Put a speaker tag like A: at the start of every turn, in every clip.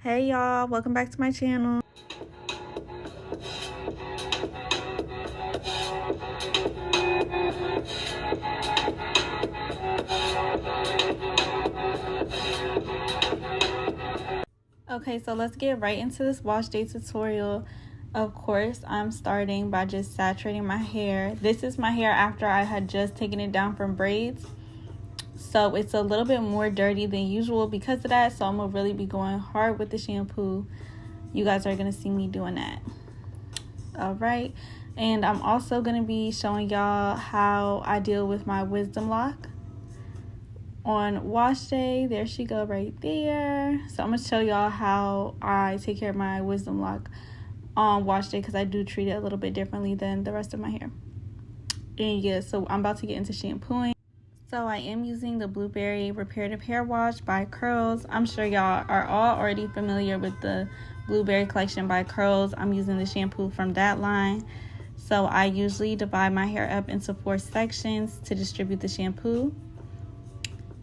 A: Hey y'all, welcome back to my channel. Okay, so let's get right into this wash day tutorial. Of course, I'm starting by just saturating my hair. This is my hair after I had just taken it down from braids. So it's a little bit more dirty than usual because of that. So I'm gonna really be going hard with the shampoo. You guys are gonna see me doing that. All right, and I'm also gonna be showing y'all how I deal with my wisdom lock on wash day. There she go right there. So I'm gonna show y'all how I take care of my wisdom lock on wash day, because I do treat it a little bit differently than the rest of my hair. And yeah, so I'm about to get into shampooing. So I am using the Blueberry Reparative Hair Wash by Curls. I'm sure y'all are all already familiar with the Blueberry collection by Curls. I'm using the shampoo from that line. So I usually divide my hair up into 4 sections to distribute the shampoo.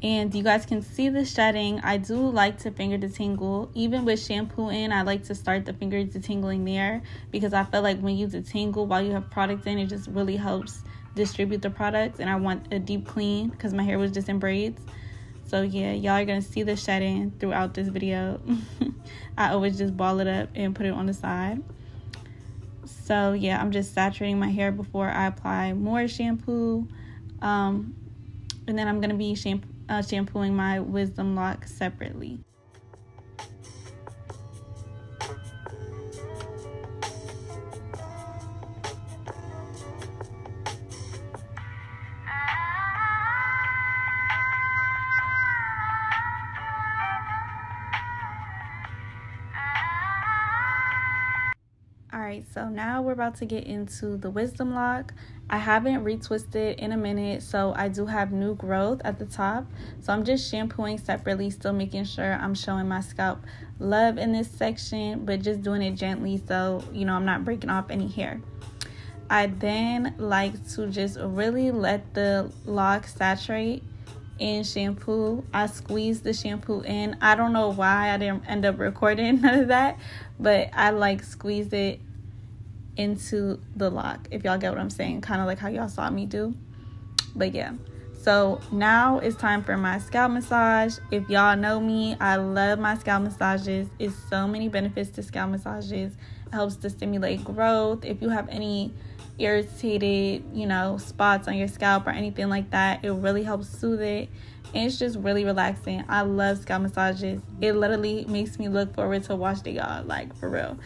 A: And you guys can see the shedding. I do like to finger detangle. Even with shampoo in, I like to start the finger detangling there, because I feel like when you detangle while you have product in, it just really helps distribute the product. And I want a deep clean because my hair was just in braids. So yeah, y'all are gonna see the shedding throughout this video. I always just ball it up and put it on the side. So yeah, I'm just saturating my hair before I apply more shampoo. And then I'm gonna be shampooing my wisdom lock separately. Alright, so now we're about to get into the wisdom lock. I haven't retwisted in a minute, so I do have new growth at the top. So I'm just shampooing separately, still making sure I'm showing my scalp love in this section, but just doing it gently so, you know, I'm not breaking off any hair. I then like to just really let the lock saturate in shampoo. I squeeze the shampoo in. I don't know why I didn't end up recording none of that, but I like squeeze it into the lock, if y'all get what I'm saying, kind of like how y'all saw me do. But yeah, so now it's time for my scalp massage. If y'all know me, I love my scalp massages. It's so many benefits to scalp massages. It helps to stimulate growth. If you have any irritated, you know, spots on your scalp or anything like that, it really helps soothe it. And it's just really relaxing. I love scalp massages. It literally makes me look forward to wash day, y'all, like for real.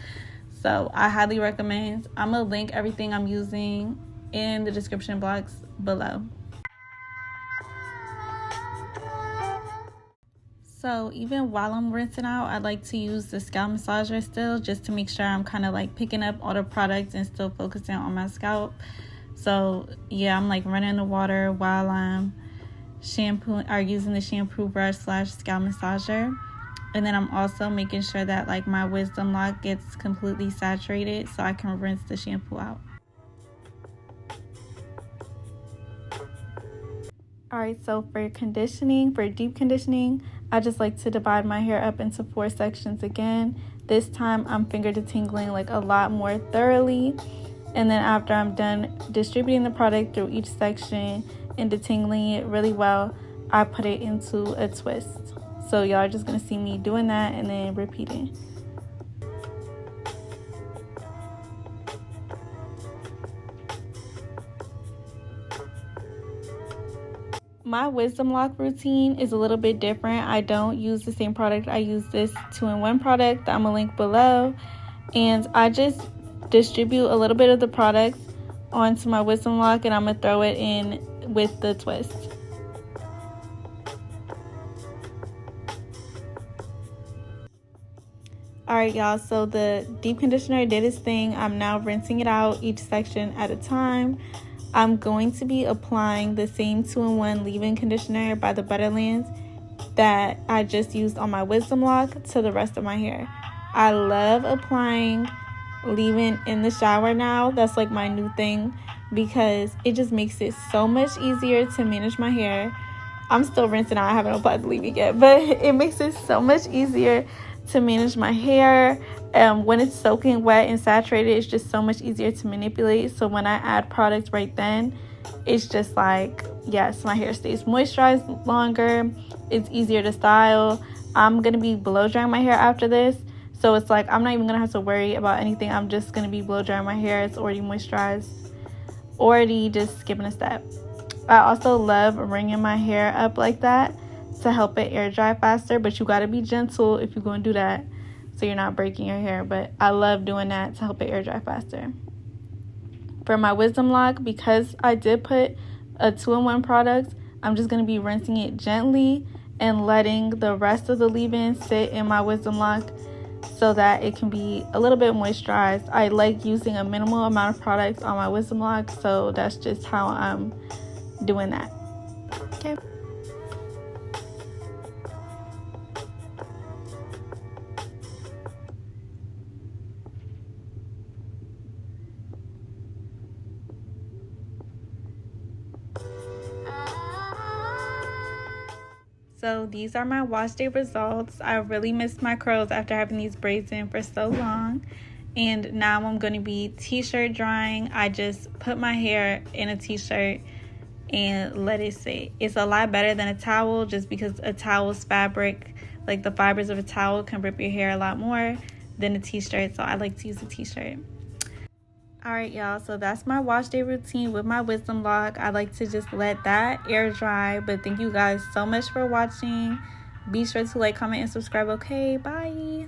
A: So I highly recommend. I'm gonna link everything I'm using in the description box below. So even while I'm rinsing out, I like to use the scalp massager still, just to make sure I'm kind of like picking up all the products and still focusing on my scalp. So yeah, I'm like running the water while I'm shampooing or using the shampoo brush / scalp massager. And then I'm also making sure that like my wisdom lock gets completely saturated so I can rinse the shampoo out. Alright, so for conditioning, for deep conditioning, I just like to divide my hair up into 4 sections again. This time I'm finger detangling like a lot more thoroughly. And then after I'm done distributing the product through each section and detangling it really well, I put it into a twist. So y'all are just gonna see me doing that and then repeating. My wisdom lock routine is a little bit different. I don't use the same product. I use this 2-in-1 product that I'm gonna link below. And I just distribute a little bit of the product onto my wisdom lock, and I'm gonna throw it in with the twist. Alright y'all, so the deep conditioner did its thing. I'm now rinsing it out each section at a time. I'm going to be applying the same 2-in-1 leave-in conditioner by the Butterlands that I just used on my wisdom lock to the rest of my hair. I love applying leave-in in the shower now. That's like my new thing, because it just makes it so much easier to manage my hair. I'm still rinsing out. I haven't applied the leave-in yet, but it makes it so much easier to manage my hair. When it's soaking wet and saturated, it's just so much easier to manipulate. So when I add products right then, it's just like, yes, my hair stays moisturized longer. It's easier to style. I'm going to be blow drying my hair after this. So it's like I'm not even going to have to worry about anything. I'm just going to be blow drying my hair. It's already moisturized. Already just skipping a step. I also love wringing my hair up like that to help it air dry faster. But you got to be gentle if you're going to do that so you're not breaking your hair. But I love doing that to help it air dry faster. For my wisdom lock, because I did put a 2-in-1 product, I'm just going to be rinsing it gently and letting the rest of the leave-in sit in my wisdom lock so that it can be a little bit moisturized. I like using a minimal amount of products on my wisdom lock, so that's just how I'm doing that. Okay. So these are my wash day results. I really missed my curls after having these braids in for so long. And now I'm going to be t-shirt drying. I just put my hair in a t-shirt and let it sit. It's a lot better than a towel just because a towel's fabric, like the fibers of a towel, can rip your hair a lot more than a t-shirt. So I like to use a t-shirt. Alright y'all, so that's my wash day routine with my wisdom lock. I like to just let that air dry. But thank you guys so much for watching. Be sure to like, comment, and subscribe. Okay, bye.